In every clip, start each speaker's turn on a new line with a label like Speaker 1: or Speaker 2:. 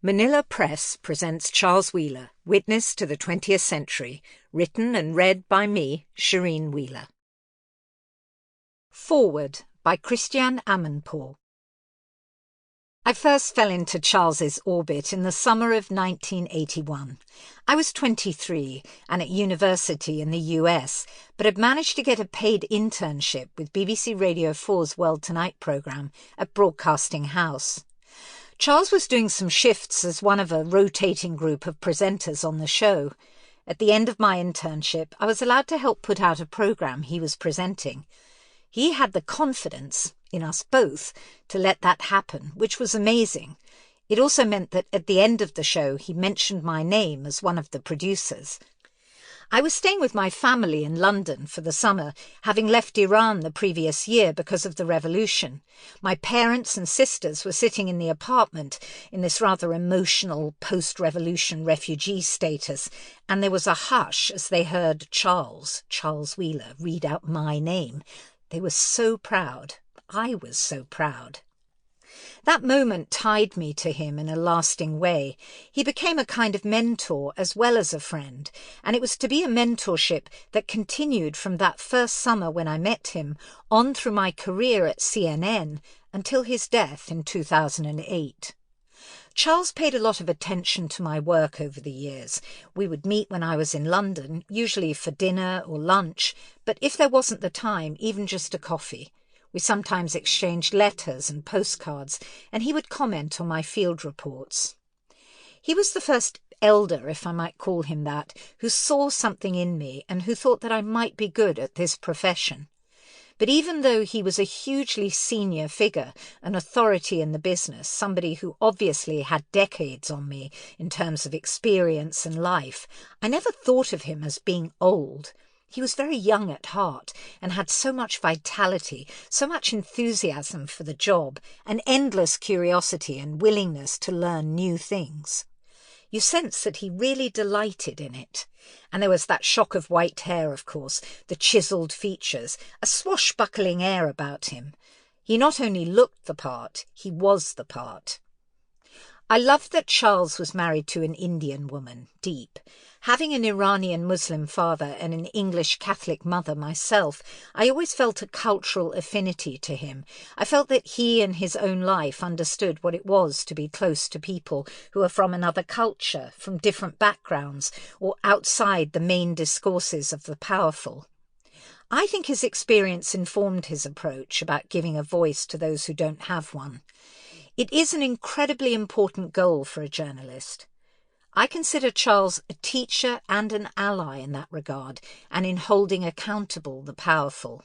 Speaker 1: Manila Press presents Charles Wheeler, Witness to the 20th Century, written and read by me, Shirin Wheeler. Foreword by Christiane Amanpour. I first fell into Charles's orbit in the summer of 1981. I was 23 and at university in the US, but had managed to get a paid internship with BBC Radio 4's World Tonight programme at Broadcasting House. Charles was doing some shifts as one of a rotating group of presenters on the show. At the end of my internship, I was allowed to help put out a programme he was presenting. He had the confidence, in us both, to let that happen, which was amazing. It also meant that at the end of the show, he mentioned my name as one of the producers. I was staying with my family in London for the summer, having left Iran the previous year because of the revolution. My parents and sisters were sitting in the apartment in this rather emotional post-revolution refugee status, and there was a hush as they heard Charles Wheeler, read out my name. They were so proud. I was so proud. That moment tied me to him in a lasting way. He became a kind of mentor as well as a friend, and it was to be a mentorship that continued from that first summer when I met him on through my career at CNN until his death in 2008. Charles paid a lot of attention to my work over the years. We would meet when I was in London, usually for dinner or lunch, but if there wasn't the time, even just a coffee. We sometimes exchanged letters and postcards, and he would comment on my field reports. He was the first elder, if I might call him that, who saw something in me and who thought that I might be good at this profession. But even though he was a hugely senior figure, an authority in the business, somebody who obviously had decades on me in terms of experience and life, I never thought of him as being old. He was very young at heart and had so much vitality, so much enthusiasm for the job, an endless curiosity and willingness to learn new things. You sense that he really delighted in it. And there was that shock of white hair, of course, the chiselled features, a swashbuckling air about him. He not only looked the part, he was the part. I loved that Charles was married to an Indian woman, Deep. Having an Iranian Muslim father and an English Catholic mother myself, I always felt a cultural affinity to him. I felt that he in his own life understood what it was to be close to people who are from another culture, from different backgrounds, or outside the main discourses of the powerful. I think his experience informed his approach about giving a voice to those who don't have one. It is an incredibly important goal for a journalist. I consider Charles a teacher and an ally in that regard, and in holding accountable the powerful.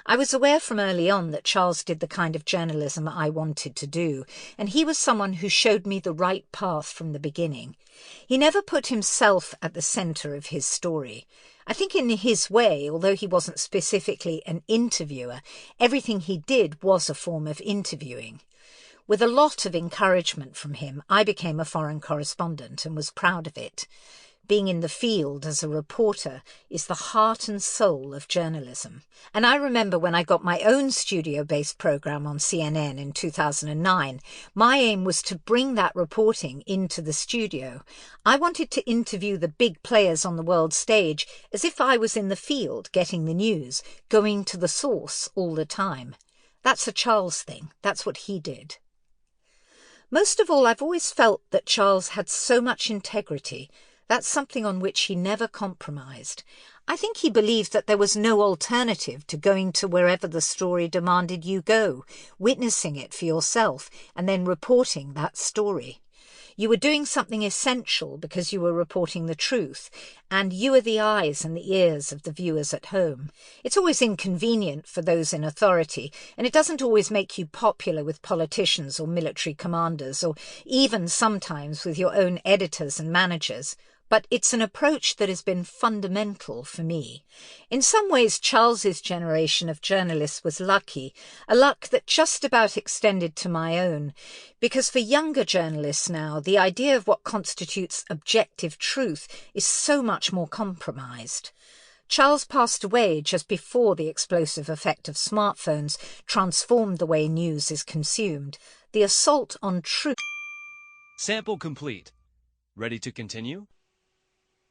Speaker 1: I was aware from early on that Charles did the kind of journalism I wanted to do, and he was someone who showed me the right path from the beginning. He never put himself at the centre of his story. I think in his way, although he wasn't specifically an interviewer, everything he did was a form of interviewing. With a lot of encouragement from him, I became a foreign correspondent and was proud of it. Being in the field as a reporter is the heart and soul of journalism. And I remember when I got my own studio-based programme on CNN in 2009, my aim was to bring that reporting into the studio. I wanted to interview the big players on the world stage as if I was in the field getting the news, going to the source all the time. That's a Charles thing. That's what he did. Most of all, I've always felt that Charles had so much integrity. That's something on which he never compromised. I think he believed that there was no alternative to going to wherever the story demanded you go, witnessing it for yourself, and then reporting that story. You were doing something essential because you were reporting the truth, and you are the eyes and the ears of the viewers at home. It's always inconvenient for those in authority, and it doesn't always make you popular with politicians or military commanders, or even sometimes with your own editors and managers. But it's an approach that has been fundamental for me. In some ways, Charles's generation of journalists was lucky, a luck that just about extended to my own, because for younger journalists now, the idea of what constitutes objective truth is so much more compromised. Charles passed away just before the explosive effect of smartphones transformed the way news is consumed. The assault on truth
Speaker 2: Sample complete. Ready to continue?